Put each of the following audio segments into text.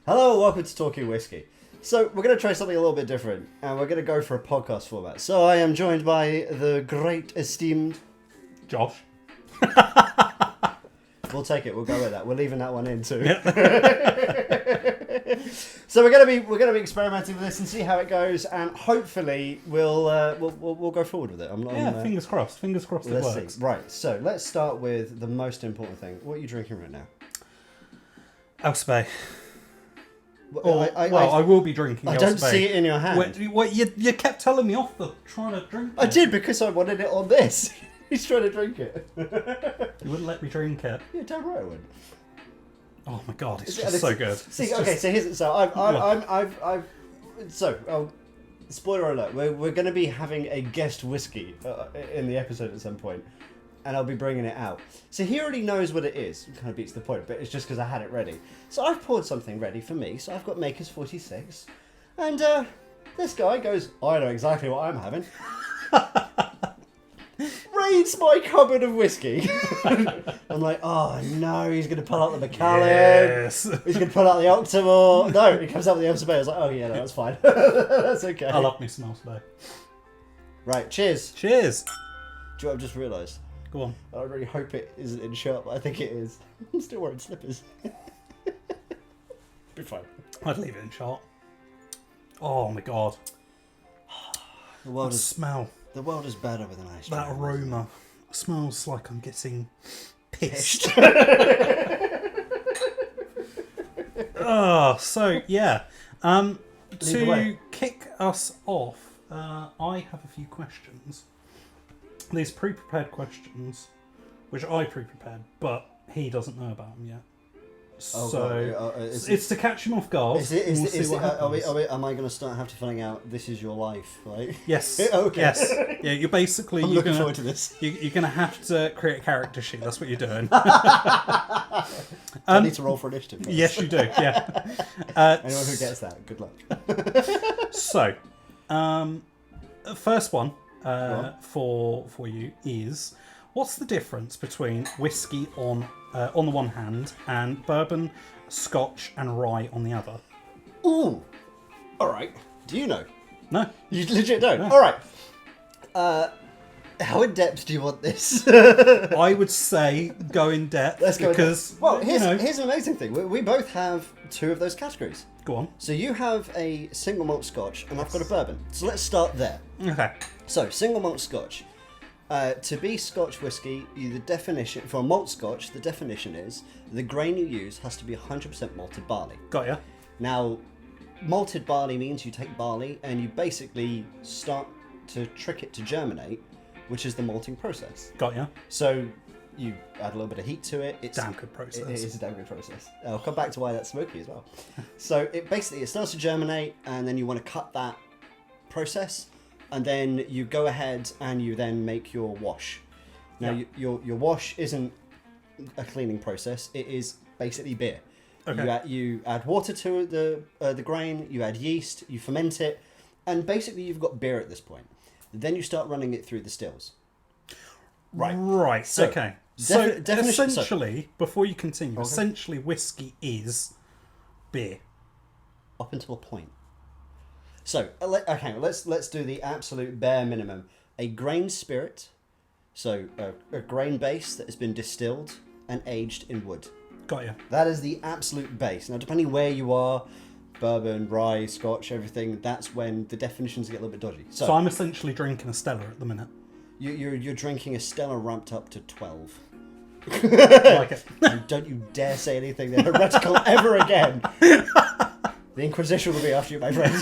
Hello, welcome to Talking Whisky. So we're going to try something a little bit different, and we're going to go for a podcast format. So I am joined by the great esteemed Josh. We'll take it. We'll go with that. We're leaving that one in too. Yep. So we're gonna be experimenting with this and see how it goes, and hopefully we'll go forward with it. Fingers crossed. Fingers crossed it Let's works. see. Right. So let's start with the most important thing. What are you drinking right now? Alsbay. I I will be drinking. I don't Alsbay. see it in your hand. You kept telling me off the trying to drink it. I did because I wanted it on this. He's trying to drink it. You wouldn't let me drink it. Yeah, damn right I would. Oh my god, it's just so good. See, spoiler alert: we're going to be having a guest whiskey in the episode at some point, and I'll be bringing it out. So he already knows what it is. It kind of beats the point, but it's just because I had it ready. So I've poured something ready for me. So I've got Maker's 46, and this guy goes, "I know exactly what I'm having." Raids my cupboard of whiskey. I'm like, oh no, he's going to pull out the Macallan. Yes. He's going to pull out the Octomore. No, he comes out with the Alsbay. I was like, oh yeah, no, that's fine. That's okay. I love me some Alsbay. Right, cheers. Cheers. Do you know what I've just realised? Go on. I really hope it isn't in shot, but I think it is. I'm still wearing slippers. Be fine. I'd leave it in shot. Oh my god. The world The is smell. the world is better with an ice That cream. aroma smells like I'm getting pissed. So yeah. Lead the way. To kick us off, I have a few questions. These pre-prepared questions, which I pre-prepared, but he doesn't know about them yet. Oh, So God. it's to catch him off guard. We'll see what happens. Am I going to start have to find out this is your life? Like, Yes. Okay. Yes. Yeah. You're basically. I'm you're looking gonna, forward to this. You're going to have to create a character sheet. That's what you're doing. I need to roll for initiative. First. Yes, you do. Yeah. Anyone who gets that, good luck. So, first one for you is, what's the difference between whiskey on the one hand and bourbon, Scotch, and rye on the other? Ooh. All right. Do you know? No. You legit don't. No. All right. How in depth do you want this? I would say go in depth. Let's go. because Well, you know. here's an amazing thing. We both have two of those categories. Go on. So you have a single malt Scotch, and I've got a bourbon. So let's start there. Okay. So single malt Scotch. To be Scotch whiskey, the definition for a malt Scotch, the definition is the grain you use has to be 100% malted barley. Got ya. Now, malted barley means you take barley and you basically start to trick it to germinate, which is the malting process. Got ya. So you add a little bit of heat to it. It's Damn good process. It is a damn good process. I'll come back to why that's smoky as well. So it starts to germinate, and then you want to cut that process, and then you go ahead and you then make your wash. Now your wash isn't a cleaning process. It is basically beer. Okay. You add water to the grain. You add yeast. You ferment it, and basically you've got beer at this point. Then you start running it through the stills. Right. So, okay. So definition. essentially, before you continue, essentially whiskey is beer. Up until a point. So, let's do the absolute bare minimum. A grain spirit, so a grain base that has been distilled and aged in wood. Got ya. That is the absolute base. Now, depending where you are, bourbon, rye, Scotch, everything, that's when the definitions get a little bit dodgy. So I'm essentially drinking a Stella at the minute. You're drinking a Stella ramped up to 12. I like it. And don't you dare say anything that heretical ever again. The Inquisition will be after you, my friend.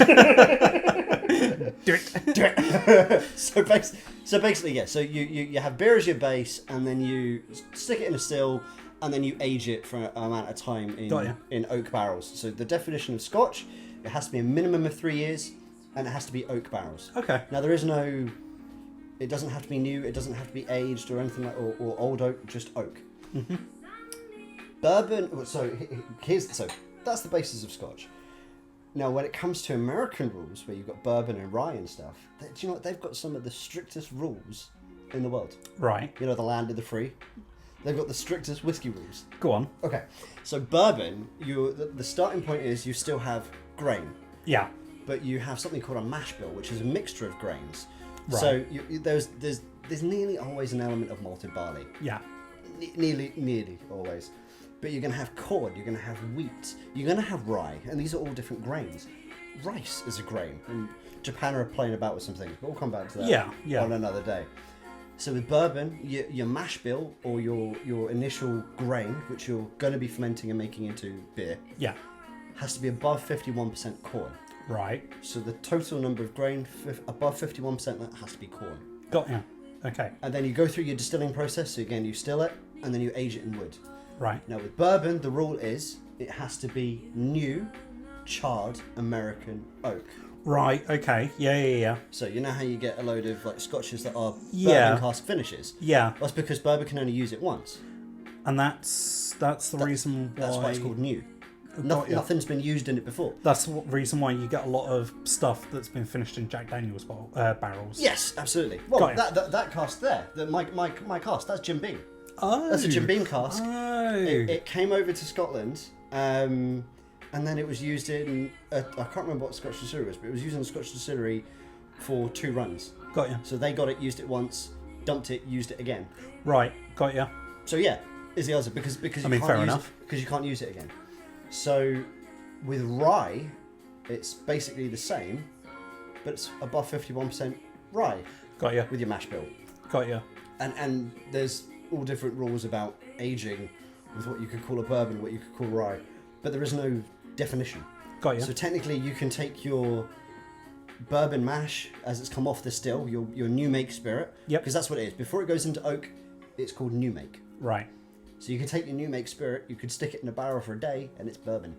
Do it. Do it. So basically, yeah. So you have beer as your base, and then you stick it in a still, and then you age it for an amount of time in oak barrels. So the definition of Scotch, it has to be a minimum of 3 years, and it has to be oak barrels. Okay. Now there is no. It doesn't have to be new. It doesn't have to be aged or anything like or old oak. Just oak. Mm-hmm. Bourbon. So that's the basis of Scotch. Now, when it comes to American rules, where you've got bourbon and rye and stuff, do you know what? They've got some of the strictest rules in the world. Right. You know, the land of the free. They've got the strictest whiskey rules. Go on. Okay, so bourbon, the starting point is you still have grain, Yeah. but you have something called a mash bill, which is a mixture of grains. Right. So there's nearly always an element of malted barley. Yeah. Nearly always. But you're going to have corn, you're going to have wheat, you're going to have rye, and these are all different grains. Rice is a grain, and Japan are playing about with some things, but we'll come back to that on another day. So with bourbon, your mash bill, or your initial grain, which you're going to be fermenting and making into beer, has to be above 51% corn. Right. So the total number of grain, above 51%, that has to be corn. Got ya. Okay. And then you go through your distilling process, so again, you still it, and then you age it in wood. Right. Now with bourbon, the rule is it has to be new, charred American oak. Right. Okay. Yeah. So you know how you get a load of like scotches that are Yeah. bourbon cask finishes? Yeah. That's because bourbon can only use it once. And that's the reason why. That's why it's called new. Nothing's been used in it before. That's the reason why you get a lot of stuff that's been finished in Jack Daniel's barrels. Yes, absolutely. Well, that cask there, my cask, that's Jim Beam. Oh. That's a Jim Beam cask. Oh. It came over to Scotland, and then it was used in I can't remember what Scotch distillery was, but it was used in the Scotch distillery for 2 runs. Got you. So they got it, used it once, dumped it, used it again. Right. Got you. So yeah, is the answer because you fair enough. because you can't use it again. So with rye, it's basically the same, but it's above 51% rye. Got you. With your mash bill. Got you. And there's all different rules about aging with what you could call a bourbon, what you could call rye, but there is no definition. Got you. So technically, you can take your bourbon mash as it's come off the still, your new make spirit, because that's what it is. Before it goes into oak, it's called new make. Right. So you can take your new make spirit, you could stick it in a barrel for a day, and it's bourbon.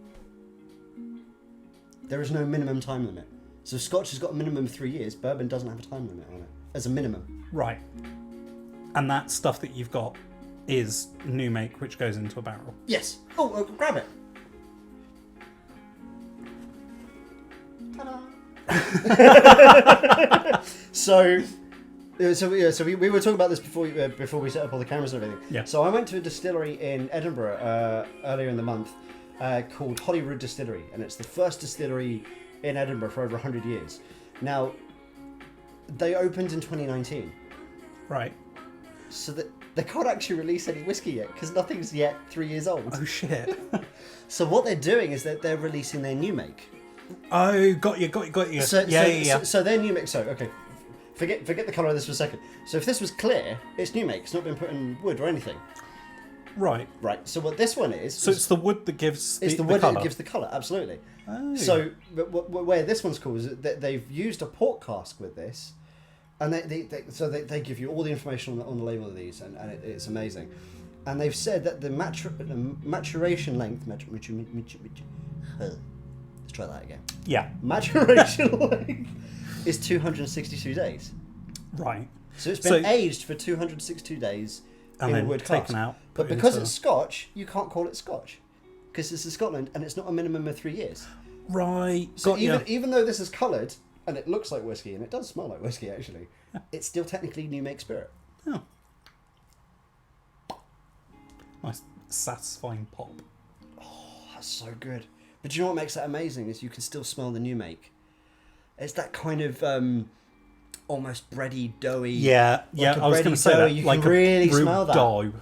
There is no minimum time limit. So Scotch has got a minimum of 3 years. Bourbon doesn't have a time limit on it as a minimum. Right. And that stuff that you've got is new make, which goes into a barrel. Yes. Oh, grab it. Ta-da! So we were talking about this before we set up all the cameras and everything. Yeah. So I went to a distillery in Edinburgh earlier in the month called Holyrood Distillery, and it's the first distillery in Edinburgh for over 100 years. Now, they opened in 2019. Right. So that they can't actually release any whiskey yet because nothing's yet 3 years old. Oh shit. So what they're doing is that they're releasing their new make. Oh, got you. So their new make. So okay, forget the colour of this for a second. So if this was clear, it's new make. It's not been put in wood or anything. Right. Right. So what this one is. So it's the wood that gives the wood that gives the colour. Absolutely. Oh. So where this one's cool is that they've used a port cask with this. And they give you all the information on the label of these, and it's amazing. And they've said that the maturation length... Let's try that again. Yeah. Maturation length is 262 days. Right. So it's been aged for 262 days in a wood cask. Taken out. But because it's Scotch, you can't call it Scotch. Because it's in Scotland, and it's not a minimum of 3 years. Right. So even though this is coloured... And it looks like whiskey, and it does smell like whiskey, actually. It's still technically new make spirit. Oh. Nice, satisfying pop. Oh, that's so good. But do you know what makes that amazing? Is you can still smell the new make. It's that kind of almost bready, doughy. Yeah, I was going to say that. You like can really smell that. Dough.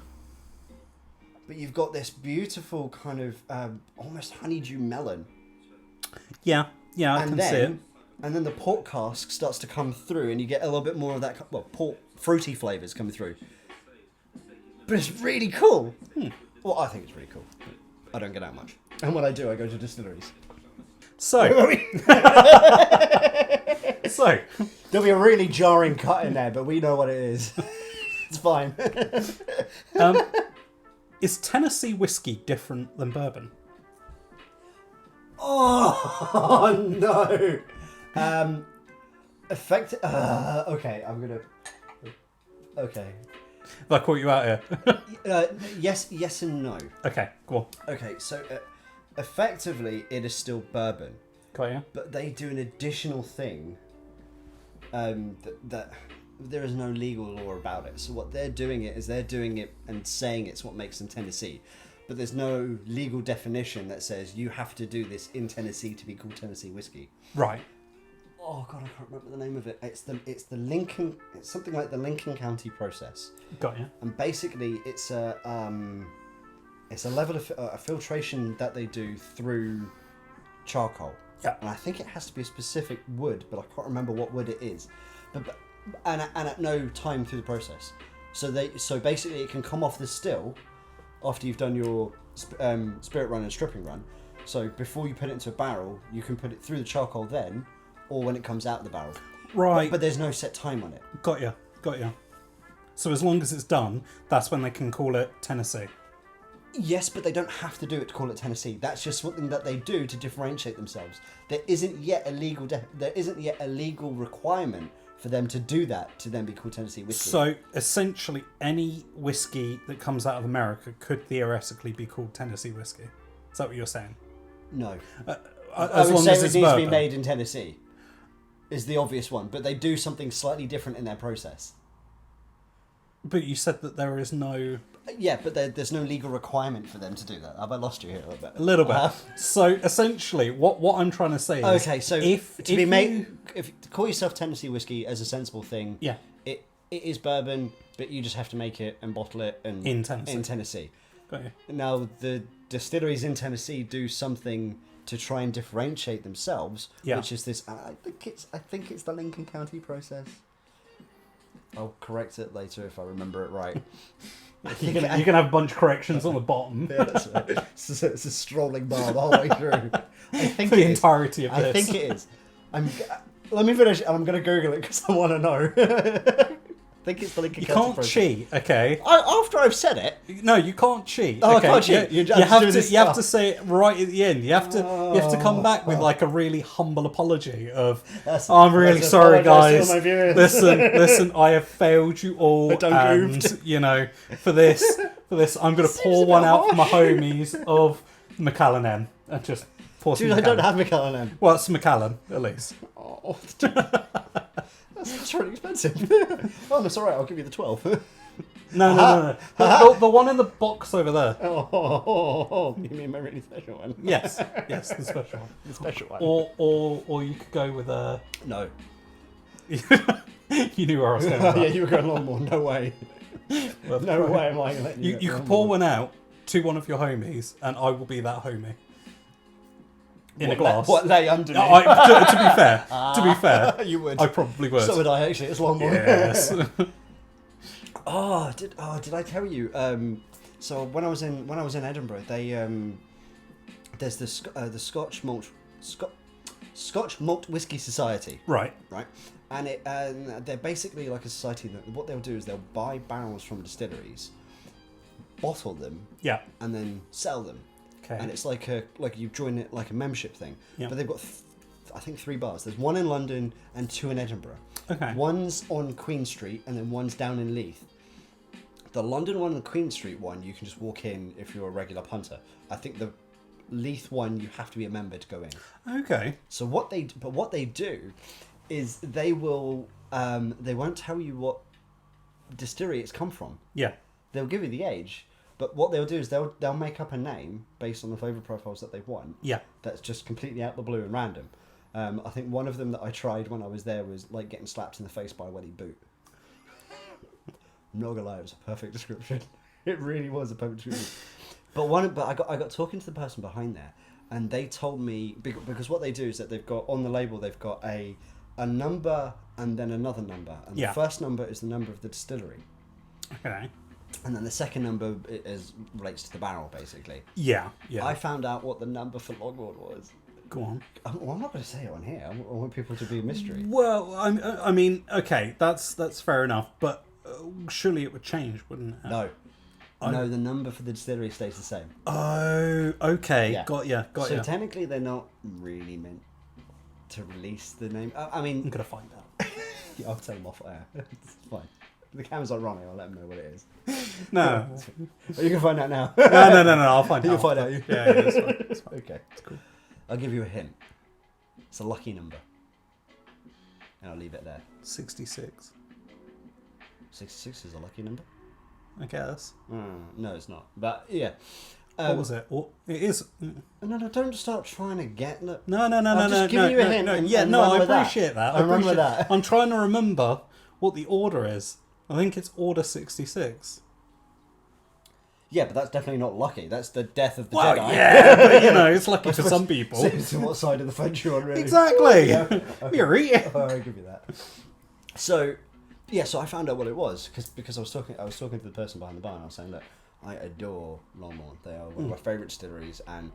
But you've got this beautiful kind of almost honeydew melon. Yeah, I can see it. And then the port cask starts to come through, and you get a little bit more of that, port fruity flavours coming through. But it's really cool. Well, I think it's really cool. I don't get out much. And when I do, I go to distilleries. So, there'll be a really jarring cut in there, but we know what it is. It's fine. Is Tennessee whiskey different than bourbon? Oh, no. Okay, I'm gonna. Okay. Have I caught you out here? Yes and no. Okay, go on. Okay, so effectively, it is still bourbon. Got you. But they do an additional thing that there is no legal law about it. So what they're doing and saying it's what makes them Tennessee. But there's no legal definition that says you have to do this in Tennessee to be called Tennessee whiskey. Right. Oh God, I can't remember the name of it. It's the Lincoln. It's something like the Lincoln County process. Got you. And basically, it's a level of a filtration that they do through charcoal. Yeah. And I think it has to be a specific wood, but I can't remember what wood it is. But at no time through the process. So basically, it can come off the still after you've done your spirit run and stripping run. So before you put it into a barrel, you can put it through the charcoal then, or when it comes out of the barrel. Right. But there's no set time on it. Got you. So as long as it's done, that's when they can call it Tennessee. Yes, but they don't have to do it to call it Tennessee. That's just something that they do to differentiate themselves. There isn't yet a legal requirement for them to do that to then be called Tennessee whiskey. So essentially, any whiskey that comes out of America could theoretically be called Tennessee whiskey. Is that what you're saying? No. As long as it's it needs to be bourbon. made in Tennessee. Is the obvious one, but they do something slightly different in their process. But you said that there is no... Yeah, but there's no legal requirement for them to do that. Have I lost you here a little bit? A little bit. So essentially, what I'm trying to say is... Okay, so if to call yourself Tennessee whiskey as a sensible thing, yeah, it is bourbon, but you just have to make it and bottle it in Tennessee. Got you. Now, the distilleries in Tennessee do something to try and differentiate themselves, which is this. I think it's the Lincoln County process. I'll correct it later if I remember it right. You can have a bunch of corrections on the bottom. Yeah, that's right. It's a strolling bar the whole way through. I think For the entirety of this. I think it is. Let me finish, and I'm going to Google it because I want to know. I think it's the Lincoln County You can't cheat, okay? After I've said it. No, you can't cheat. Oh, okay? I can't cheat. You have to say it right at the end. You have to come back with like a really humble apology of, I'm really sorry, guys. Listen, I have failed you all, and for this, I'm going to pour one out for my homies of Macallan M and just pour some. Dude, I don't have Macallan M. Well, it's Macallan at least. Oh, that's really expensive. Oh, that's all right. I'll give you the 12. No. The one in the box over there. Oh, you mean my really special one? Yes, the special one. The special one. Or you could go with a... No. You knew where I was going with that. Yeah, you were going long more. No way. No way am I letting you You could pour one out to one of your homies, and I will be that homie. In a glass. What lay under me? To be fair, you would. I probably would. So would I actually. It's long more. Yes. Did I tell you? So when I was in Edinburgh, they there's the Scotch Malt Whisky Society. Right. And they're basically like a society that what they'll do is they'll buy barrels from distilleries, bottle them, and then sell them. Okay. And it's like you join it like a membership thing. Yeah. But they've got I think 3 bars. There's one in London and 2 in Edinburgh. Okay. One's on Queen Street and then one's down in Leith. The London one and the Queen Street one, you can just walk in if you're a regular punter. I think the Leith one, you have to be a member to go in. Okay. So what they do is they won't tell you what distillery it's come from. Yeah. They'll give you the age, but what they'll do is they'll make up a name based on the flavour profiles that they want. Yeah. That's just completely out the blue and random. I think one of them that I tried when I was there was like getting slapped in the face by a wetty boot. I'm not gonna lie, it was a perfect description. It really was a perfect description. But I got talking to the person behind there, and they told me because what they do is that they've got on the label they've got a number and then another number, and the first number is the number of the distillery. Okay. And then the second number relates to the barrel, basically. Yeah. I found out what the number for Longboard was. Go on. Well, I'm not going to say it on here. I want people to be a mystery. Well, I mean, okay, that's fair enough, but surely it would change, wouldn't it? No. No, the number for the distillery stays the same. Oh, okay. Yeah. Got ya. So technically, they're not really meant to release the name. I mean, I'm gonna find out. Yeah, I'll tell them off air. It's fine. The camera's not running. I'll let them know what it is. No. You can find out now. No. I'll find out. You'll find out. Yeah, it's fine. It's fine. Okay, it's cool. I'll give you a hint. It's a lucky number. And I'll leave it there. 66. 66 is a lucky number. I guess. No, it's not. But yeah. What was it? It is. No, don't start trying to get. No. Just give you a hint. I appreciate that. That. I'm trying to remember what the order is. I think it's Order 66. Yeah, but that's definitely not lucky. That's the death of the Well, Jedi. yeah, but it's lucky for some people. So what side of the fence you're on, really? Exactly. Yeah. Okay. You're eating. I'll give you that. So I found out what it was because I was talking to the person behind the bar and I was saying, look, I adore Longmorn. They are one of my favourite distilleries, and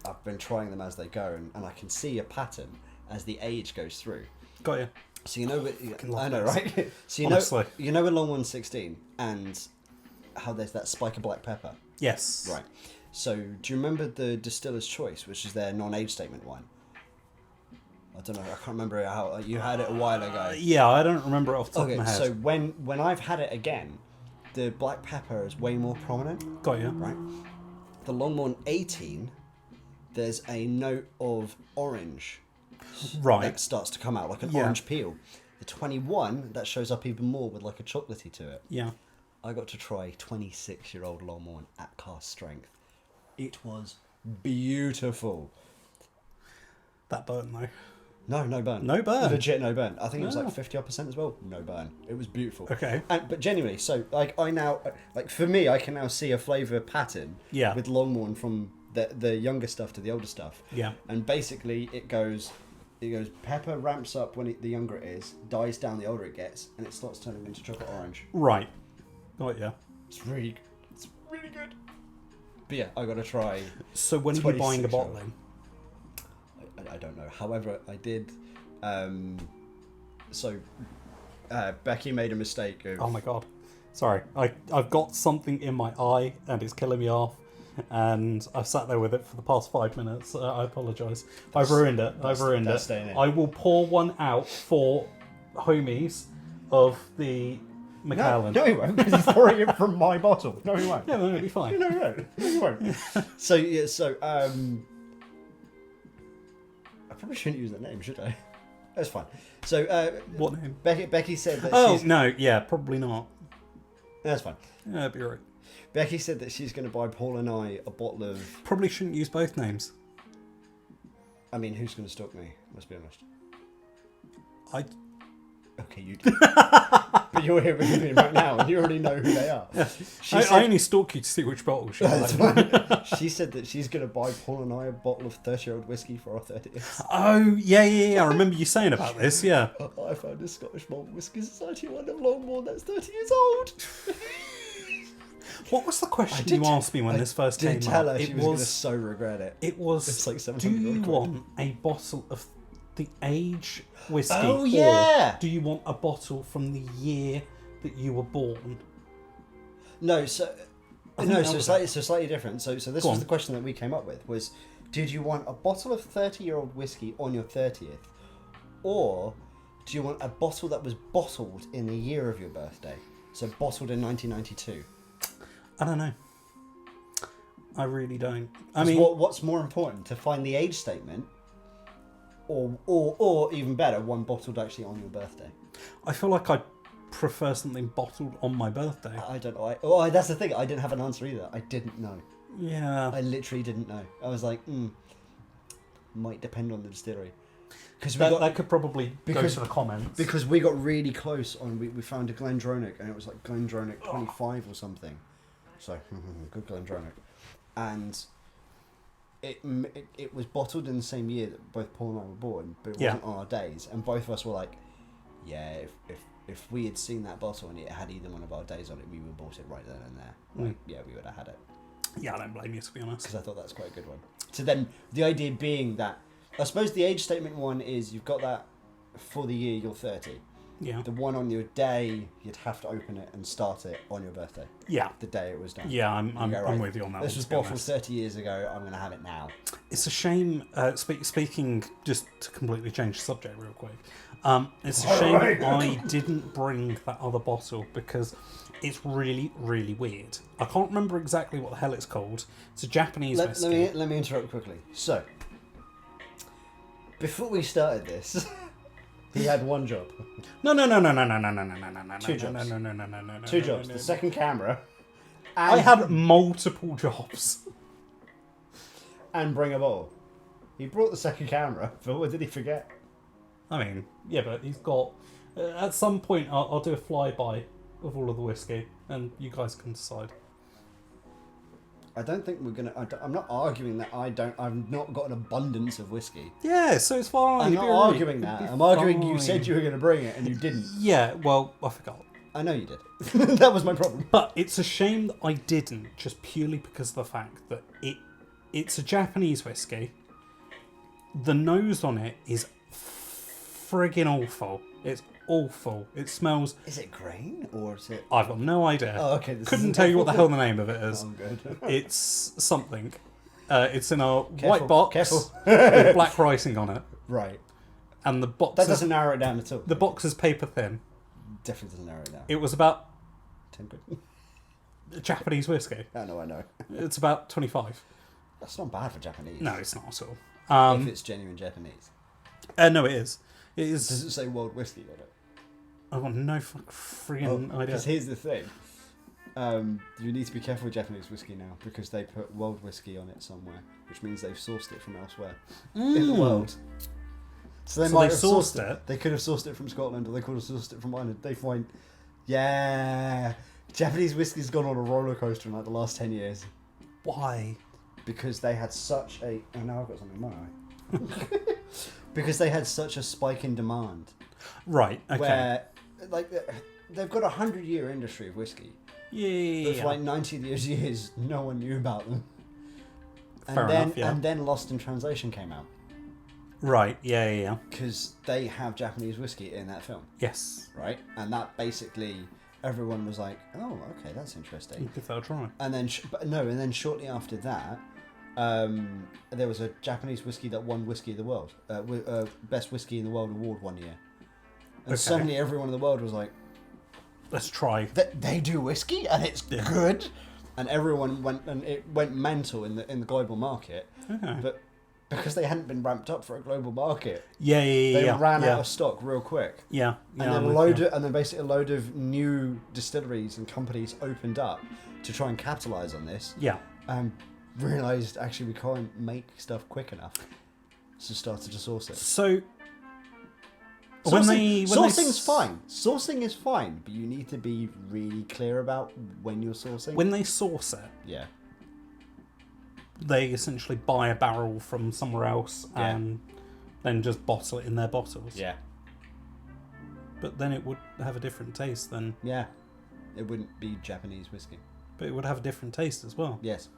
I've been trying them as they go, and I can see a pattern as the age goes through. Got you. So you know, I know, right? So Honestly. you know, with Longmorn 16 and how there's that spike of black pepper. Yes. Right. So do you remember the Distiller's Choice, which is their non-age statement wine? I don't know. I can't remember how you had it a while ago. Yeah, I don't remember it off the top of my head. So when I've had it again, the black pepper is way more prominent. Got you. Right. The Longmorn 18, there's a note of orange. Right. That starts to come out like an orange peel. The 21 that shows up even more with like a chocolatey to it. Yeah. I got to try 26-year-old Longmorn at cask strength. It was beautiful. That burn though. No burn. No burn. Legit no burn. I think it was like 50% as well. No burn. It was beautiful. Okay. But genuinely, so like I now, like for me, I can now see a flavour pattern. Yeah. With Longmorn from the younger stuff to the older stuff. Yeah. And basically, it goes pepper ramps up when the younger it is, dies down the older it gets, and it starts turning into chocolate orange. Right. Got you. It's really good. But yeah, I got to try. So when are you buying a bottling? I don't know. However, I did. Becky made a mistake of. Oh my god. Sorry. I've got something in my eye and it's killing me off. And I've sat there with it for the past 5 minutes. I apologise. I've ruined it. I will pour one out for homies of the Macallan. No, he won't, because he's pouring it from my bottle. No, he won't. Yeah, no, it'll be fine. No, he won't. I probably shouldn't use that name, should I? That's fine. So, what name? Becky said that no, yeah, probably not. That's fine. Yeah, it'll be alright. Becky said that she's going to buy Paul and I a bottle of... Probably shouldn't use both names. I mean, who's going to stalk me? Let's be honest. Okay, you do. But you're here with me right now, and you already know who they are. I only stalk you to see which bottle she That's fine. She said that she's going to buy Paul and I a bottle of 30-year-old whiskey for our 30th. Oh, yeah. I remember you saying about this, yeah. I found a Scottish Malt Whisky Society one of Longmorn that's 30 years old. What was the question you asked me when this first came up? I did tell her she was going to so regret it. It was, it's like do you want a bottle of the age whiskey? Oh, yeah! Or do you want a bottle from the year that you were born? No, so slightly different. So this was the question that we came up with, was did you want a bottle of 30-year-old whiskey on your 30th? Or do you want a bottle that was bottled in the year of your birthday? So bottled in 1992? I don't know. I really don't. I mean, what's more important, to find the age statement, or even better, one bottled actually on your birthday? I feel like I prefer something bottled on my birthday. I don't know. That's the thing. I didn't have an answer either. I didn't know. Yeah. I literally didn't know. I was like, might depend on the distillery. Because that could probably go to the comments. Because we got really close on, we found a Glendronach, and it was like Glendronach 25 or something. So, good Glendronach. And it was bottled in the same year that both Paul and I were born, but it wasn't on our days. And both of us were like, yeah, if we had seen that bottle and it had either one of our days on it, we would have bought it right then and there. Like, yeah, we would have had it. Yeah, I don't blame you, to be honest. Because I thought that's quite a good one. So then, the idea being that, I suppose the age statement one is you've got that for the year you're 30. Yeah. The one on your day, you'd have to open it and start it on your birthday. Yeah. The day it was done. Yeah, I'm with you on that. This was bottled 30 years ago. I'm going to have it now. It's a shame. Speaking, just to completely change the subject real quick. It's a shame I didn't bring that other bottle because it's really, really weird. I can't remember exactly what the hell it's called. It's a Japanese whiskey. Let me interrupt quickly. So, before we started this, He had one job. No. Two jobs. No. Two jobs. The second camera. I had multiple jobs. And bring a bottle. He brought the second camera, but what did he forget? I mean, yeah, but he's got... at some point, I'll do a flyby of all of the whiskey, and you guys can decide. I don't think we're going to... I'm not arguing that I've not got an abundance of whiskey. Yeah, so it's fine. I'm not arguing that. I'm arguing you said you were going to bring it, and you didn't. Yeah, well, I forgot. I know you did. That was my problem. But it's a shame that I didn't, just purely because of the fact that it's a Japanese whiskey. The nose on it is friggin' awful. It's awful. It smells... Is it grain or is it... I've got no idea. Oh, okay. Couldn't tell you what the hell the name of it is. Oh, good. It's something. It's in a Careful, white box careful. with black writing on it. Right. And the box... That doesn't narrow it down at all. The box is paper thin. Definitely doesn't narrow it down. It was about... 10 quid. Japanese whiskey. I know. It's about 25. That's not bad for Japanese. No, it's not at all. If it's genuine Japanese. No, it is. It is... Does it say world whiskey on it? I've got no friggin' idea. Because here's the thing. You need to be careful with Japanese whiskey now because they put world whiskey on it somewhere, which means they've sourced it from elsewhere in the world. So they might have sourced it. They could have sourced it from Scotland, or they could have sourced it from Ireland. They find, Japanese whiskey's gone on a roller coaster in like the last 10 years. Why? Because they had such a... Oh, now I've got something in my eye. Because they had such a spike in demand. Right, okay. Where, like, they've got a 100-year industry of whiskey. Yeah. But for like 90 years, no one knew about them. And then Lost in Translation came out. Right, yeah. Because they have Japanese whiskey in that film. Yes. Right? And that basically... Everyone was like, "Oh, okay, that's interesting." Give that a try. And then, shortly after that, there was a Japanese whiskey that won Whiskey of the World, Best Whiskey in the World award one year. And suddenly, everyone in the world was like, "Let's try." They do whiskey, and it's good. And everyone went mental in the global market. Okay. But because they hadn't been ramped up for a global market, they ran out of stock real quick. Yeah. And then basically a load of new distilleries and companies opened up to try and capitalize on this. Yeah. And realized actually we can't make stuff quick enough, so started to source it. So sourcing's fine. Sourcing is fine, but you need to be really clear about when you're sourcing. When they source it, they essentially buy a barrel from somewhere else and then just bottle it in their bottles. Yeah. But then it would have a different taste than... Yeah. It wouldn't be Japanese whiskey. But it would have a different taste as well. Yes.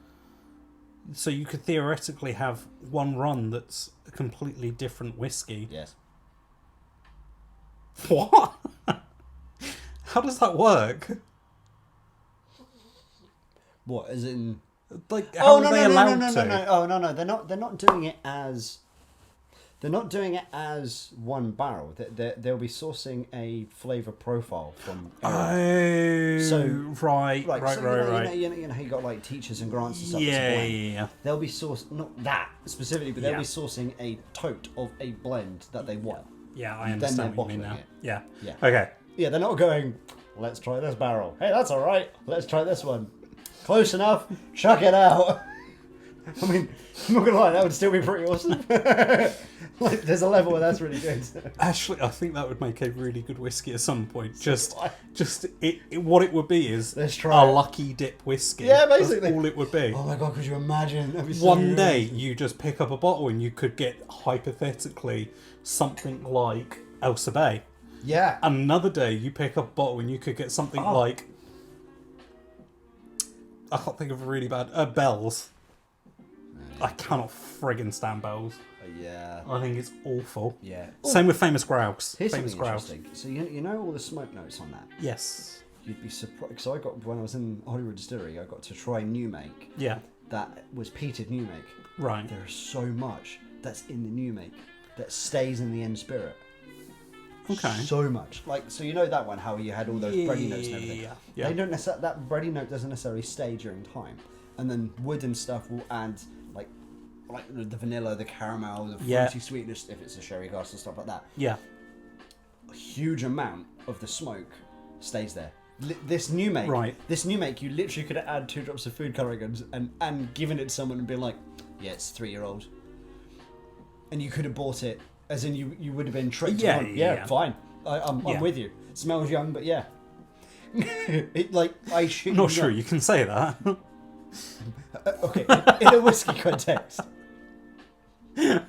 So you could theoretically have one run that's a completely different whiskey. Yes. What? How does that work? What, as in... Like, how are they allowed to? No. Oh, no. They're not doing it as... They're not doing it as one barrel. They'll be sourcing a flavour profile from... Right. You know how you got like teachers and grants and stuff. Yeah. They'll be sourcing... Not that specifically, but they'll be sourcing a tote of a blend that they want. Yeah, I understand what you mean now. It. Yeah. Okay. Yeah, they're not going, let's try this barrel. Hey, that's all right. Let's try this one. Close enough. Chuck it out. I mean, I'm not going to lie, that would still be pretty awesome. Like, there's a level where that's really good. Actually, I think that would make a really good whiskey at some point. What it would be is a lucky dip whiskey. Yeah, basically. That's all it would be. Oh my god, could you imagine? That'd be so One day, you just pick up a bottle and you could get, hypothetically, something like Elsa Bay. Yeah. Another day, you pick up a bottle and you could get something like... I can't think of a really bad... Bells. I cannot friggin' stand Bells. Yeah. I think it's awful. Yeah. Same with Famous Grouse. Here's Famous something interesting. So you know all the smoke notes on that? Yes. You'd be surprised. So when I was in Hollywood Distillery, I got to try new make. Yeah. That was peated new make. Right. There's so much that's in the new make that stays in the end spirit. Okay. So much. So you know that one, how you had all those bready notes and everything. Yeah. They don't that bready note doesn't necessarily stay during time, and then wood and stuff will add like the vanilla, the caramel, the fruity sweetness if it's a sherry glass and stuff like that. Yeah. a huge amount of the smoke stays there. This new make, you literally could have added 2 drops of food colouring and given it to someone and been like, yeah, it's 3-year-old. And you could have bought it, as in you would have been tricked. Yeah, fine. I'm with you. It smells young, but yeah. I should. Not sure you can say that. Okay, in a whiskey context. Gonna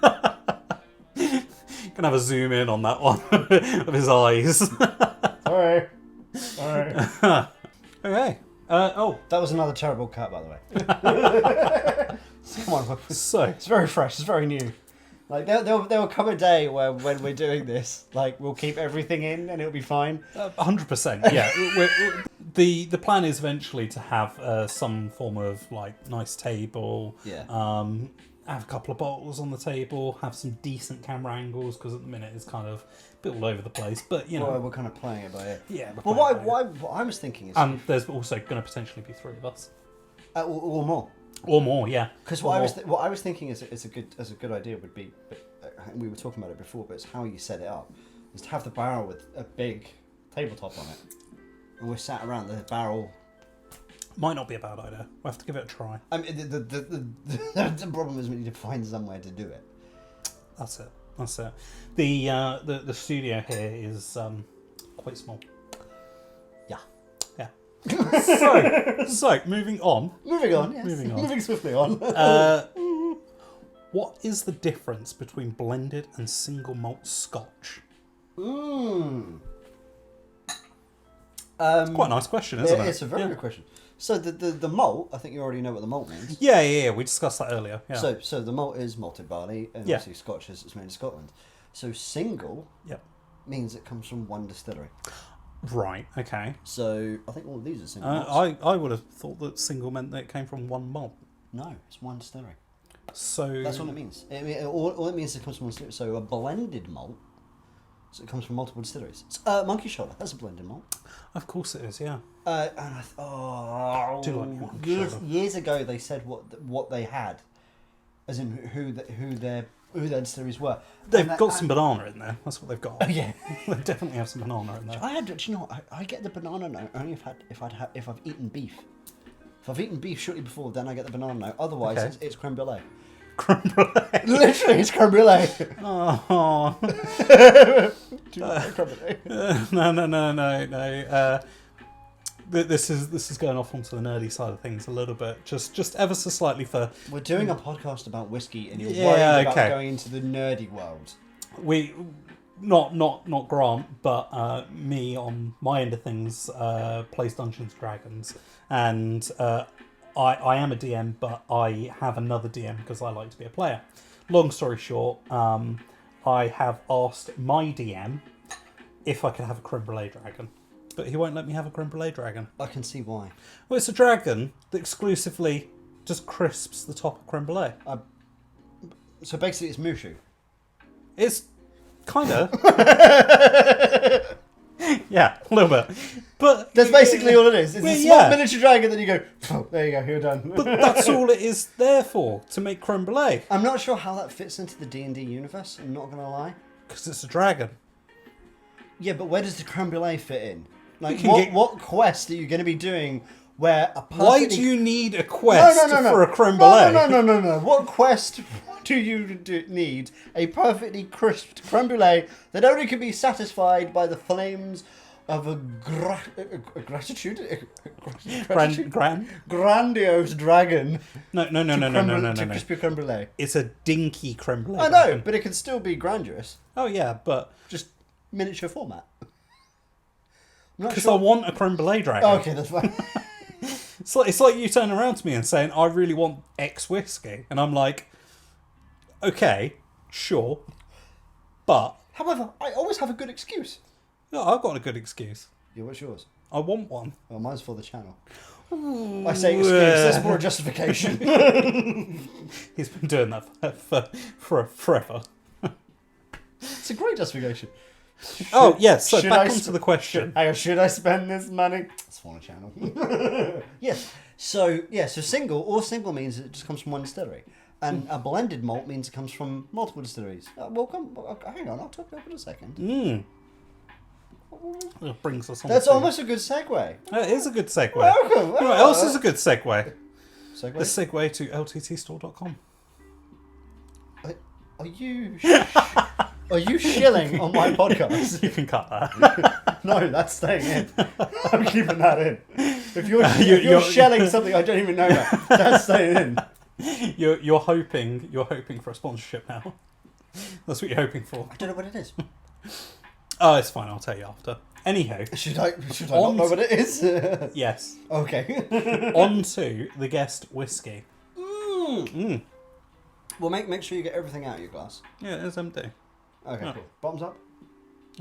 have a zoom in on that one of his eyes. Alright. Okay. That was another terrible cut, by the way. Come on, it's very fresh. It's very new. Like there will come a day where when we're doing this, like we'll keep everything in and it'll be fine. 100%. Yeah. The plan is eventually to have some form of like nice table. Yeah. Have a couple of bottles on the table. Have some decent camera angles because at the minute it's kind of a bit all over the place. But you know, well, we're kind of playing it by ear. Yeah. Well, what I was thinking is, there's also going to potentially be 3 of us, or more. Or more, yeah. Because what I was thinking is a good idea would be, we were talking about it before, but it's how you set it up. Is to have the barrel with a big tabletop on it, and we're sat around the barrel. Might not be a bad idea. We'll have to give it a try. I mean, the problem is we need to find somewhere to do it. That's it. The studio here is quite small. Yeah. So moving on. Yes. Moving swiftly on. What is the difference between blended and single malt Scotch? It's quite a nice question, isn't it? It's a very good question. So the malt, I think you already know what the malt means. Yeah. We discussed that earlier. Yeah. So the malt is malted barley, and obviously Scotch is it's made in Scotland. So single means it comes from one distillery. Right. Okay. So I think all of these are single malts. I would have thought that single meant that it came from one malt. No, it's one distillery. So that's what it means. All it means is it comes from one distillery. So a blended malt. So it comes from multiple distilleries. Monkey Shoulder, that's a blended malt. Of course it is, yeah. And Do like Monkey Shoulder. Years ago they said what they had, as in who their distilleries were. They've got some banana in there. That's what they've got. Oh yeah, they definitely have some banana in there. I get the banana note only if I've eaten beef. If I've eaten beef shortly before, then I get the banana note. Otherwise, it's creme brulee. Creme brulee. Literally, it's creme brulee. Oh. Do you like creme brulee? No. This is going off onto the nerdy side of things a little bit, just ever so slightly for. We're doing a podcast about whiskey, and you're worried about going into the nerdy world. We, not Grant, but me on my end of things, plays Dungeons and Dragons, and I am a DM, but I have another DM because I like to be a player. Long story short, I have asked my DM if I could have a creme brulee dragon. But he won't let me have a creme brulee dragon. I can see why. Well, it's a dragon that exclusively just crisps the top of creme brulee. So basically it's Mushu. It's kind of. Yeah, a little bit. But that's basically all it is. It's a small miniature dragon that you go, oh, there you go, you're done. But that's all it is there for, to make creme brulee. I'm not sure how that fits into the D&D universe, I'm not going to lie. Because it's a dragon. Yeah, but where does the creme brulee fit in? Like, what quest are you going to be doing where a perfectly... Why do you need a quest for a creme brulee? No. What quest do you need a perfectly crisped creme brulee that only can be satisfied by the flames of a grandiose dragon? No. To crispy creme brulee. It's a dinky creme brulee. I know, but it can still be grandiose. Oh, yeah, but... Just miniature format. Because I want a creme brulee dragon. Oh, okay, that's fine. It's like you turn around to me and saying, I really want X whiskey. And I'm like, okay, sure. But... However, I always have a good excuse. Yeah, I've got a good excuse. Yeah, what's yours? I want one. Well, mine's for the channel. Ooh. I say excuse, that's more a justification. He's been doing that for forever. It's a great justification. So back onto the question. Should I spend this money? It's for the channel. Yes. So single means it just comes from one distillery. And a blended malt means it comes from multiple distilleries. Hang on, I'll talk about it in a second. It brings us on. That's almost a good segue. It is a good segue. Welcome. You know what else is a good segue? Segue? The segue to lttstore.com. Are you shilling on my podcast? You can cut that. No, that's staying in. I'm keeping that in. If you're shelling something I don't even know about, that's staying in. You're hoping for a sponsorship now. That's what you're hoping for. I don't know what it is. Oh, it's fine. I'll tell you after. Anyhow, should I not know what it is? Yes. Okay. On to the guest whiskey. Well, make sure you get everything out of your glass. Yeah, it's empty. Okay, Yeah. cool. Bottoms up.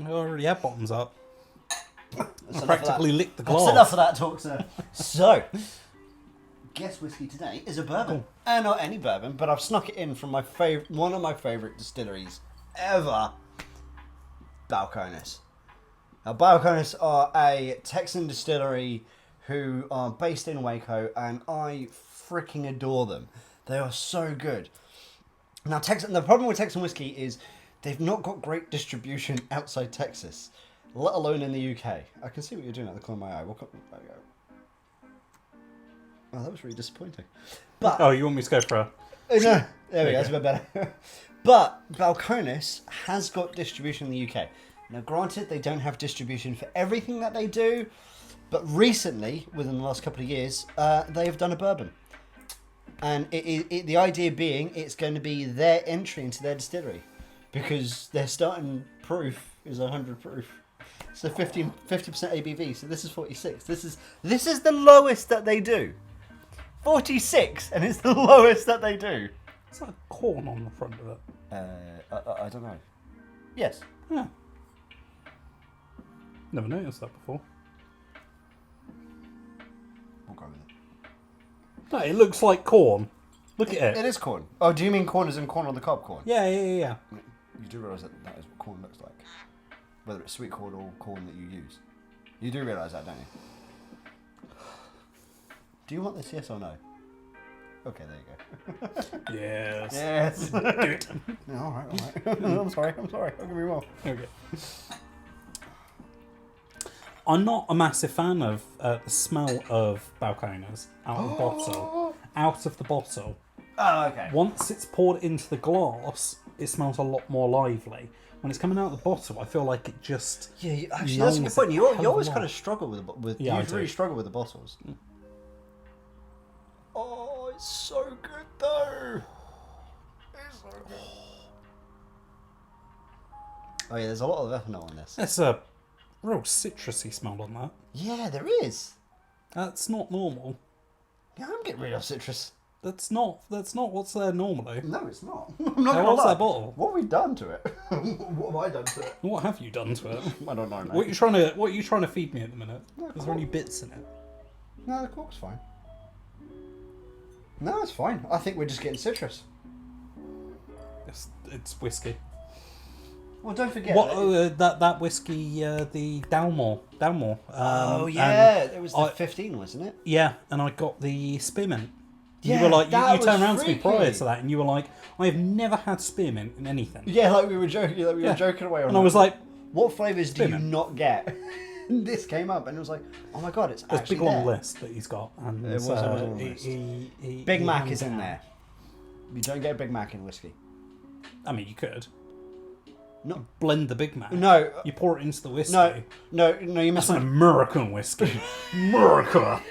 I already have bottoms up. That's I practically licked the glass. That's enough of that talk, sir. So, guest whiskey today is a bourbon. Not any bourbon, but I've snuck it in from one of my favourite distilleries ever, Balcones. Now, Balcones are a Texan distillery who are based in Waco, and I freaking adore them. They are so good. Now, the problem with Texan whiskey is they've not got great distribution outside Texas, let alone in the UK. I can see what you're doing at the corner of my eye. There you go. Oh, that was really disappointing. But You want me to go for a... no, there we go. That's a bit better. But Balcones has got distribution in the UK. Now, granted, they don't have distribution for everything that they do, but recently, within the last couple of years, they have done a bourbon. And the idea being it's going to be their entry into their distillery, because their starting proof is 100 proof. So 50% ABV. So this is 46. This is the lowest that they do. 46, and it's the lowest that they do. Is that corn on the front of it? I don't know. Yes. Yeah. Never noticed that before. We'll go with it. No, it looks like corn. Look at it. It is corn. Oh, do you mean corn as in corn on the cob corn? Yeah. You do realise that is what corn looks like. Whether it's sweet corn or corn that you use. You do realise that, don't you? Do you want this, yes or no? Okay, there you go. Yes. Yes. Do it. Yeah, all right. I'm sorry. Don't get me wrong. Okay. I'm not a massive fan of the smell of Balcones out of the bottle. Out of the bottle. Oh, okay. Once it's poured into the glass, it smells a lot more lively. When it's coming out of the bottle, I feel like it just... Yeah, actually, that's a good point. You always kind of struggle with Yeah, you really struggle with the bottles. Oh, it's so good, though. It's so good. Oh, yeah, there's a lot of ethanol in this. There's a real citrusy smell on that. Yeah, there is. That's not normal. Yeah, I'm getting rid of citrus. That's not what's there normally. No, it's not. I'm not How gonna was lie. that bottle? What have we done to it? What have I done to it? What have you done to it? I don't know, mate. What are you trying to feed me at the minute? Is there any bits in it? No, the cork's fine. No, it's fine. I think we're just getting citrus. It's whiskey. Well, don't forget. That whiskey, the Dalmore. Oh yeah, it was the 15, wasn't it? Yeah, and I got the spearmint. Yeah, you were like, that you turned around was to me prior freaky. to that, and you were like, I have never had spearmint in anything. Yeah, like we were joking. We were joking away on. And I was like, what flavours do you spearmint. not get? This came up, and it was like, oh my god, it's there's a actually big long there. list that he's got, and It was a long list. Big Mac is in there. You don't get a Big Mac in whiskey. I mean, you could. No. Blend the Big Mac. No. You pour it into the whiskey. No, you must. That's an American whiskey. America.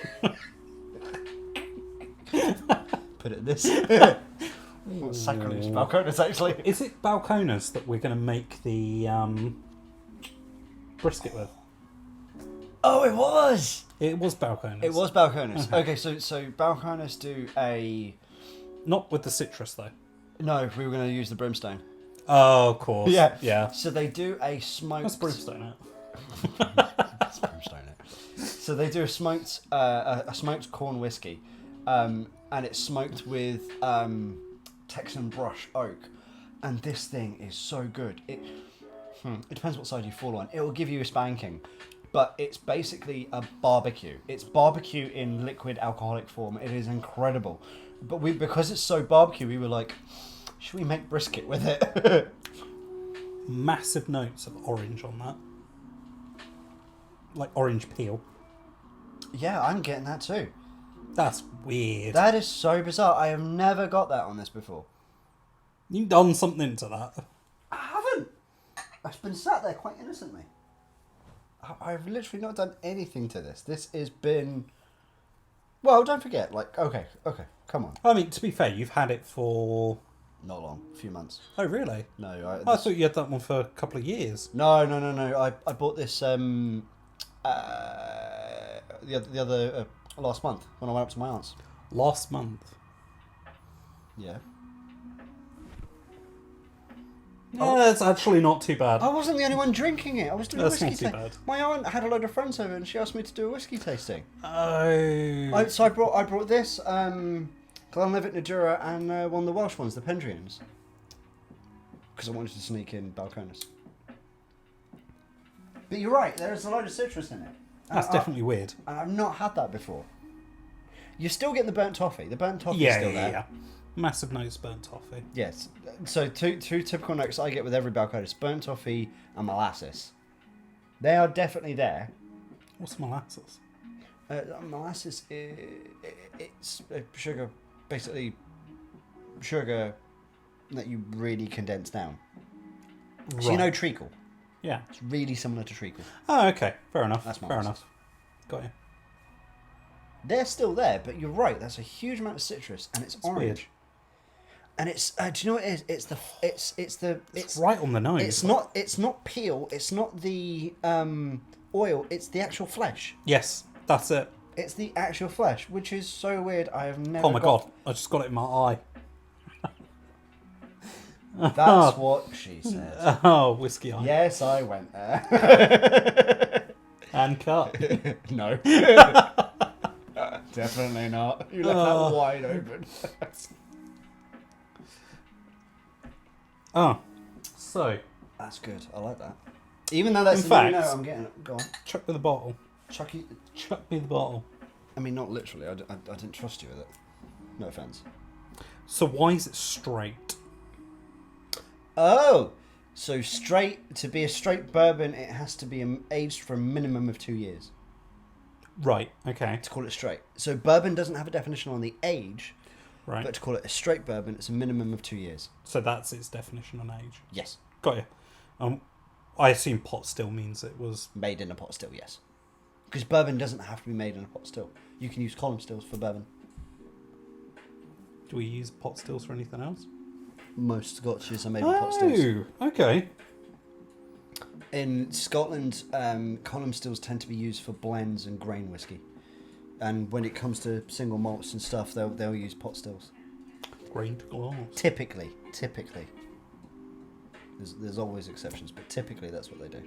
Put it in this. Sacrilege. Balcones, actually. Is it Balcones that we're going to make the brisket with? Oh, it was. It was Balcones. It was Balcones. Okay, so Balcones do a. Not with the citrus though. No, we were going to use the brimstone. Oh, of course. Yeah. So they do a smoked. That's brimstone out. That's brimstone it. So they do a smoked corn whiskey, and it's smoked with Texan brush oak, and this thing is so good. It depends what side you fall on. It will give you a spanking, but it's basically a barbecue. It's barbecue in liquid alcoholic form. It is incredible, but because it's so barbecue, we were like, should we make brisket with it? Massive notes of orange on that. like orange peel. Yeah, I'm getting that too. That's weird. That is so bizarre. I have never got that on this before. You've done something to that. I haven't. It's been sat there quite innocently. I've literally not done anything to this. This has been... Well, don't forget, like, okay, come on. I mean, to be fair, you've had it for... Not long, a few months. Oh, really? No, I thought you had that one for a couple of years. No. I bought this the other last month when I went up to my aunt's. Last month? Yeah. Yeah, that's actually not too bad. I wasn't the only one drinking it. I was doing That's a whiskey not too bad. My aunt had a load of friends over and she asked me to do a whiskey tasting. Oh. So I brought this, Glenlivet Nadura and one of the Welsh ones, the Pendrians. Because I wanted to sneak in Balcones. But you're right, there's a load of citrus in it. That's definitely weird. And I've not had that before. You're still getting the burnt toffee. The burnt toffee is still there. Yeah. Massive notes burnt toffee. Yes. So two typical notes I get with every Balcones: burnt toffee and molasses. They are definitely there. What's molasses? Molasses, it's sugar, basically sugar that you really condense down. Right. So you know treacle? Yeah. It's really similar to treacle. Oh, okay. Fair enough. That's fair molasses. enough. Got you. They're still there, but you're right. That's a huge amount of citrus, and it's orange. Weird. And it's do you know what it is? It's right on the nose. It's not peel. It's not the oil. It's the actual flesh. Yes, that's it. It's the actual flesh, which is so weird. I have never. Oh my god! I just got it in my eye. That's what she said. Oh, whiskey eye. Yes, I went there. And cut. No. Definitely not. You left that wide open. Oh, so That's good. I like that. Even though that's In the fact- new note I'm getting. Go on. chuck me the bottle. Chucky. Chuck me the bottle. I mean, not literally. I didn't trust you with it. No offense. So why is it straight? Oh, so to be a straight bourbon, it has to be aged for a minimum of 2 years Right. Okay. to call it straight. So bourbon doesn't have a definition on the age, Right. but to call it a straight bourbon, it's a minimum of 2 years. So that's its definition on age. Yes. Got you. I assume pot still means it was. Made in a pot still, yes. Because bourbon doesn't have to be made in a pot still. You can use column stills for bourbon. Do we use pot stills for anything else? Most scotches are made in pot stills. Oh, okay. In Scotland, column stills tend to be used for blends and grain whiskey. And when it comes to single malts and stuff, they'll use pot stills. Grained glass. Typically. There's always exceptions, but typically that's what they do.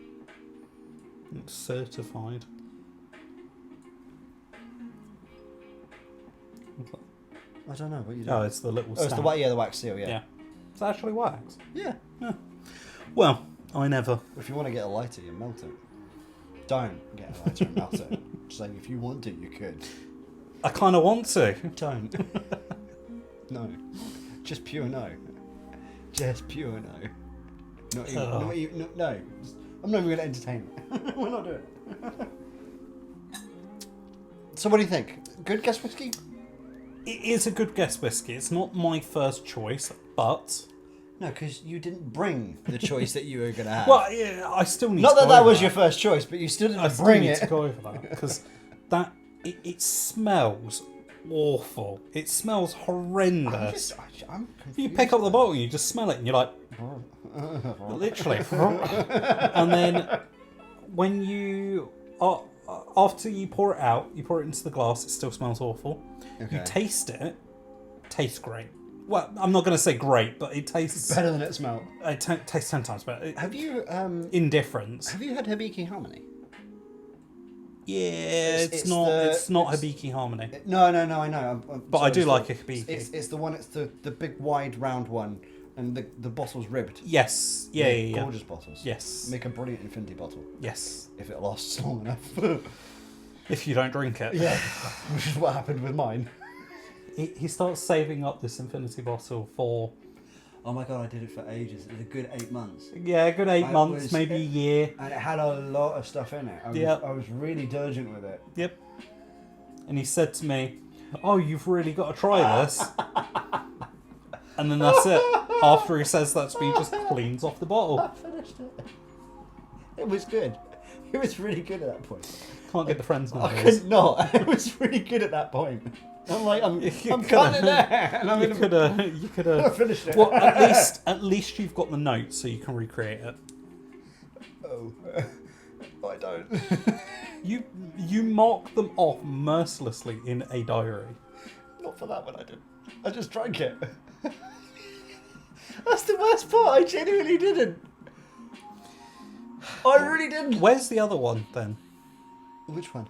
It's certified. I don't know what you do. Oh, it's the little it's the stamp. the wax seal, yeah. Yeah. It's actually wax. Yeah. Well, I never. If you want to get a lighter, you melt it. Don't get a lighter and melt it. Just saying, if you want to, you could. I kind of want to. Don't. No. Just pure no. Just pure no. Not even, no. I'm not even going to entertain it. We're not doing it. So what do you think? Good guess whiskey? It is a good guess whiskey. It's not my first choice, but... No, because you didn't bring the choice that you were going to have. Well, yeah, I still need not to that go that over was your first choice, but you still didn't I still bring need it. to go over that, because it smells awful. It smells horrendous. I'm confused. You pick up the bottle and you just smell it and you're like... literally. And then when you... after you pour it out, you pour it into the glass, it still smells awful. Okay. You taste it, tastes great. Well, I'm not going to say great, but it tastes... better than it smelled. It tastes 10 times better. Have you... Indifference. Have you had Hibiki Harmony? Yeah, it's not Hibiki Harmony. No, I know. But I do like a Hibiki. It's the one, it's the big wide round one, and the bottle's ribbed. Yes. Yeah. Gorgeous bottles. Yes. Make a brilliant infinity bottle. Yes. If it lasts long enough. If you don't drink it. Yeah, which is what happened with mine. He starts saving up this infinity bottle for Oh my god, I did it for ages. It was a good 8 months. Yeah, a good 8 months, maybe a year. And it had a lot of stuff in it. I was really diligent with it. Yep. And he said to me, "Oh, you've really got to try this." And then that's it. After he says that to me, he just cleans off the bottle. I finished it. It was good. It was really good at that point. Can't get the friends now. I could not. It was really good at that point. I'm like, I'm cutting it there. And You could have finished it. Well, at least you've got the notes so you can recreate it. Oh, I don't. You mark them off mercilessly in a diary. Not for that one, I didn't. I just drank it. That's the worst part. I genuinely didn't. I really didn't. Where's the other one then? Which one?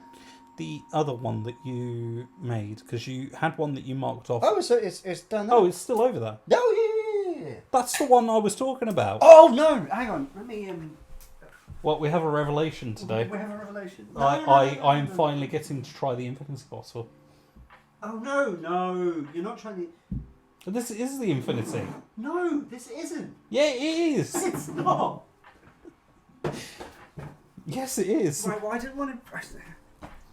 The other one that you made, because you had one that you marked off. Oh, so it's done there. Oh, it's still over there. Oh, yeah. That's the one I was talking about. Oh, no. Hang on. Let me... Well, we have a revelation today. We have a revelation. I'm finally getting to try the Infinity bottle. Oh, no. You're not trying to... This is the Infinity. No, this isn't. Yeah, it is. It's not. Yes, it is. Right, well, I didn't want to...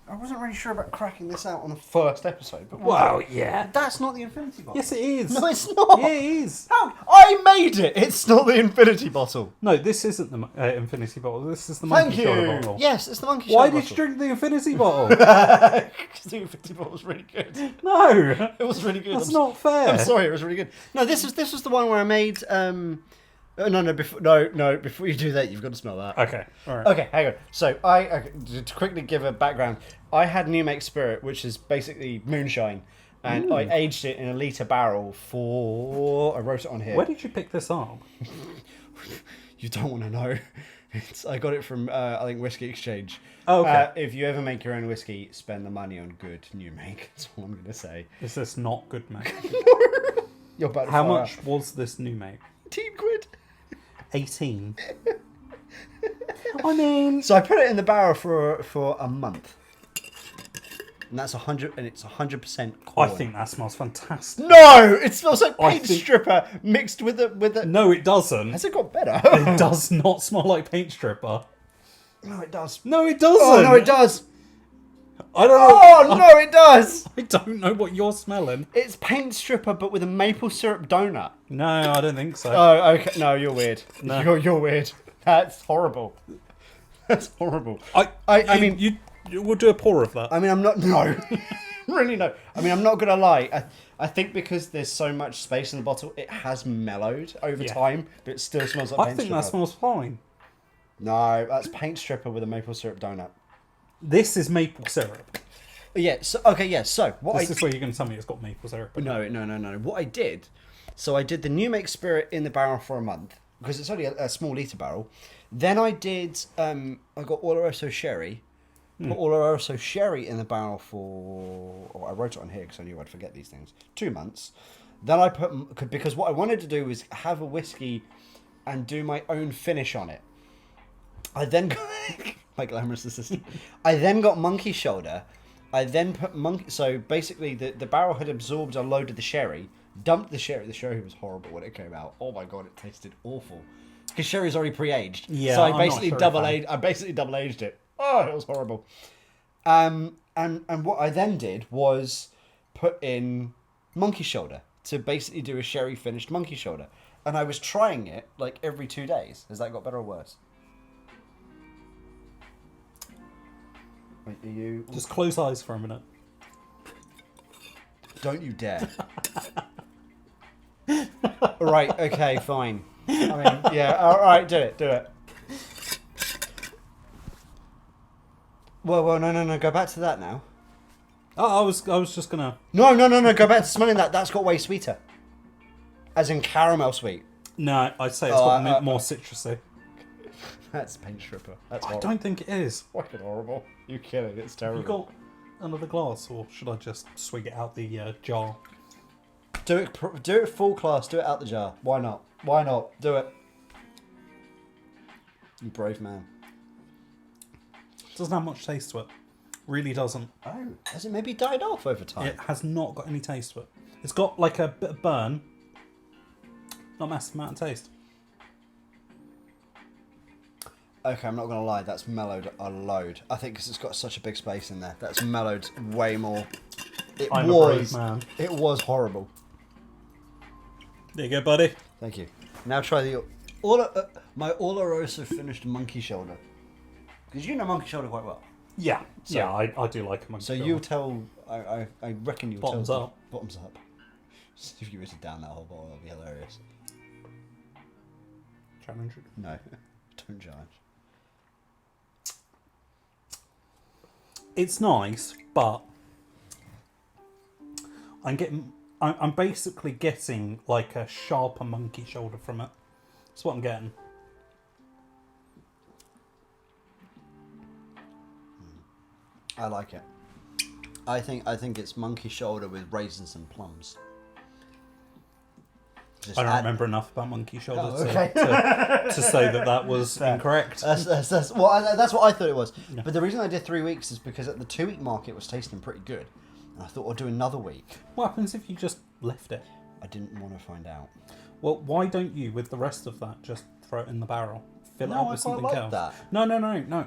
I wasn't really sure about cracking this out on the first episode. But Wow, yeah. That's not the Infinity bottle. Yes, it is. No, it's not. Yeah, it is. How? I made it. It's not the Infinity bottle. No, this isn't the Infinity bottle. This is the Thank Monkey you. Shoulder bottle. Yes, it's the Monkey Why Shoulder did you drink the Infinity bottle? Because the Infinity bottle was really good. No. It was really good. That's not fair. I'm sorry, it was really good. No, this was the one where I made... Before you do that, you've got to smell that. Okay, all right. Okay, hang on. So, to quickly give a background, I had New Make Spirit, which is basically moonshine, and I aged it in a litre barrel for... I wrote it on here. Where did you pick this up? You don't want to know. I got it from, I think, Whiskey Exchange. Oh, okay. If you ever make your own whiskey, spend the money on good New Make. That's all I'm going to say. Is this not good, mate? You're about to How fire much up. was this new make? £18. 18. I mean... So I put it in the barrel for a month. And that's 100, and it's 100% corn. I think that smells fantastic. No! It smells like paint stripper mixed with a... No, it doesn't. Has it got better? It does not smell like paint stripper. No, it does. No, it doesn't. Oh, no, it does. I don't know. Oh, no, it does. I don't know what you're smelling. It's paint stripper, but with a maple syrup donut. No, I don't think so. Oh, okay. No, you're weird. No. You're weird. That's horrible. That's horrible. I mean, you will do a pour of that. I mean, I'm not... No. Really, no. I mean, I'm not going to lie. I think because there's so much space in the bottle, it has mellowed over time, but it still smells like paint stripper. I think that smells fine. No, that's paint stripper with a maple syrup donut. This is maple syrup. Yeah, so... Okay, yeah, so... This is where you're going to tell me it's got maple syrup. No. What I did... So I did the New Make Spirit in the barrel for a month, because it's only a small litre barrel. Then I did... I got Oloroso Sherry. Put Oloroso Sherry in the barrel for... Oh, I wrote it on here because I knew I'd forget these things. 2 months. Then I put... Because what I wanted to do was have a whiskey and do my own finish on it. I then got... my glamorous assistant. I then got Monkey Shoulder. I then put Monkey... So basically the barrel had absorbed a load of the sherry. Dumped the sherry. The sherry was horrible when it came out. Oh my god, it tasted awful. Because sherry's already pre-aged. Yeah, so I basically double aged it. Oh, it was horrible. And what I then did was put in Monkey Shoulder to basically do a sherry finished Monkey Shoulder. And I was trying it like every 2 days. Has that got better or worse? Wait, are you... Just close eyes for a minute. Don't you dare. Right, okay, fine. I mean, yeah, alright, do it. Well, no, go back to that now. Oh, I was just gonna... No, go back to smelling that. That's got way sweeter. As in caramel sweet. No, I'd say it's got more citrusy. That's paint stripper. That's I horrible. don't think it is. Fucking horrible. You're kidding, it's terrible. You got another glass, or should I just swig it out the jar? Do it full class, do it out the jar. Why not? Do it. You brave man. Doesn't have much taste to it. Really doesn't. Oh, has it maybe died off over time? It has not got any taste to it. It's got like a bit of burn. Not a massive amount of taste. Okay, I'm not going to lie, that's mellowed a load. I think because it's got such a big space in there. That's mellowed way more. I'm a brave man. It was horrible. There you go, buddy. Thank you. Now try the my Oloroso finished monkey shoulder. Because you know monkey shoulder quite well. Yeah, so, I do like a monkey shoulder. So you tell, I reckon you'll bottoms tell... up. Bottoms up. If you were to down that whole bottle, that would be hilarious. Challenge? No, don't challenge. It's nice, but I'm basically getting like a sharper monkey shoulder from it. That's what I'm getting. I like it. I think it's monkey shoulder with raisins and plums. I don't remember enough about monkey shoulder to say that was incorrect. That's what I thought it was. Yeah. But the reason I did 3 weeks is because at the 2-week mark it was tasting pretty good. And I thought I'll do another week. What happens if you just left it? I didn't want to find out. Well, why don't you, with the rest of that, just throw it in the barrel? Fill it up with something else. That. No.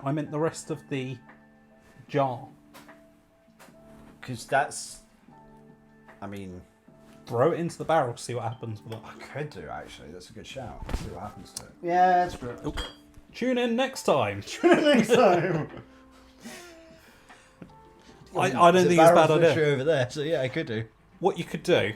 I meant the rest of the jar. Because that's... I mean... Throw it into the barrel, see what happens with it. I could do, actually. That's a good shout. See what happens to it. Yeah, that's good. Oh. Tune in next time. I don't think it's a bad idea. Over there, so yeah, I could do. What you could do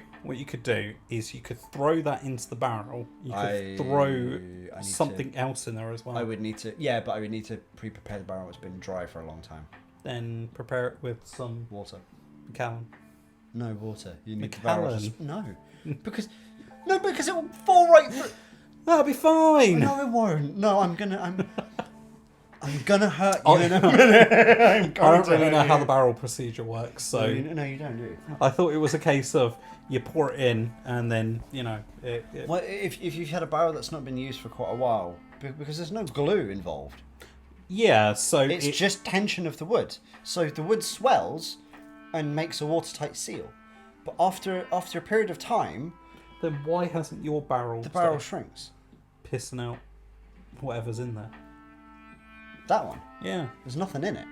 is you could throw that into the barrel. You could throw something else in there as well. I would need to, yeah, but I would need to pre-prepare the barrel. It's been dry for a long time. Then prepare it with some water. Macallan. No water. You need Macallan. the barrel. Because it will fall right through. That'll be fine. No, it won't. No, I'm gonna hurt you in a minute. I don't really know how the barrel procedure works, so no, you don't do it. I thought it was a case of you pour it in and then Well, if you've had a barrel that's not been used for quite a while, because there's no glue involved. Yeah, so it's just tension of the wood. So the wood swells and makes a watertight seal. But after a period of time, then why hasn't your barrel? The barrel shrinks, pissing out whatever's in there. That one? Yeah. There's nothing in it.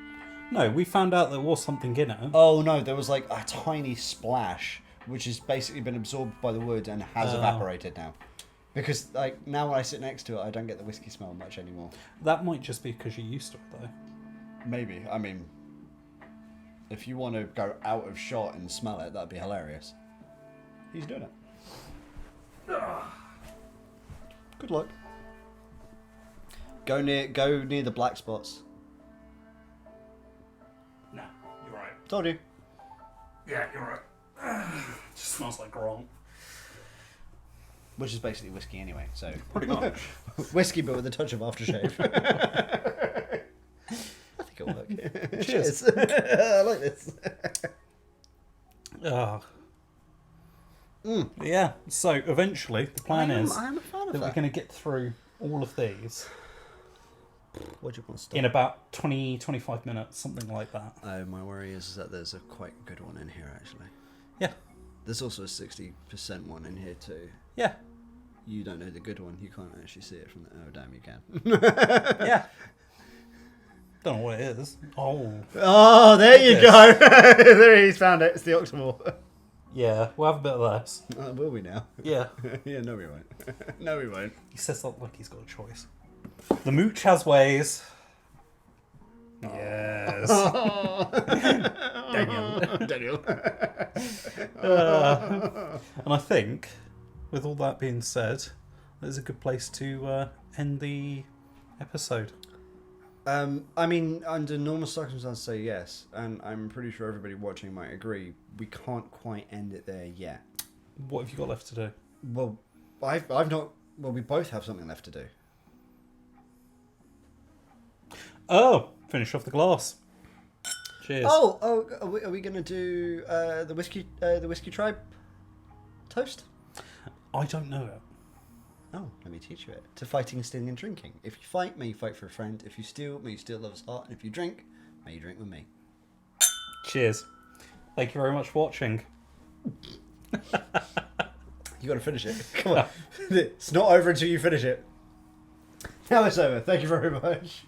No, we found out there was something in it. Oh no, there was like a tiny splash, which has basically been absorbed by the wood and has evaporated now. Because like now when I sit next to it, I don't get the whiskey smell much anymore. That might just be because you're used to it, though. Maybe. I mean, if you want to go out of shot and smell it, that'd be hilarious. He's doing it. Good luck. Go near the black spots. No, you're right. Told you. Yeah, you're right. Just smells like wrong. Which is basically whiskey anyway, so... Pretty much. Whiskey, but with a touch of aftershave. I think it'll work. Cheers. I like this. Yeah, so eventually the plan is I am a fan of that we're going to get through all of these what do you want to stop? in about 20-25 minutes, something like that. My worry is that there's a quite good one in here, actually. Yeah. There's also a 60% one in here, too. Yeah. You don't know the good one. You can't actually see it from the... Oh, damn, you can. Yeah. Don't know what it is. Oh, there you go. There, he's found it. It's the Octomore. Yeah, we'll have a bit of this. Will we now? Yeah. Yeah, no we won't. No we won't. He says that like he's got a choice. The mooch has ways. Yes. Daniel. And I think, with all that being said, that's a good place to end the episode. I mean, under normal circumstances, say yes, and I'm pretty sure everybody watching might agree. We can't quite end it there yet. What have you got left to do? Well, I've not. Well, we both have something left to do. Oh, finish off the glass. Cheers. Oh, are we gonna do the whiskey tribe toast? I don't know it. Oh, let me teach you it. To fighting, stealing, and drinking. If you fight, may you fight for a friend. If you steal, may you steal love's heart. And if you drink, may you drink with me. Cheers. Thank you very much for watching. You got to finish it. Come on. It's not over until you finish it. Now it's over. Thank you very much.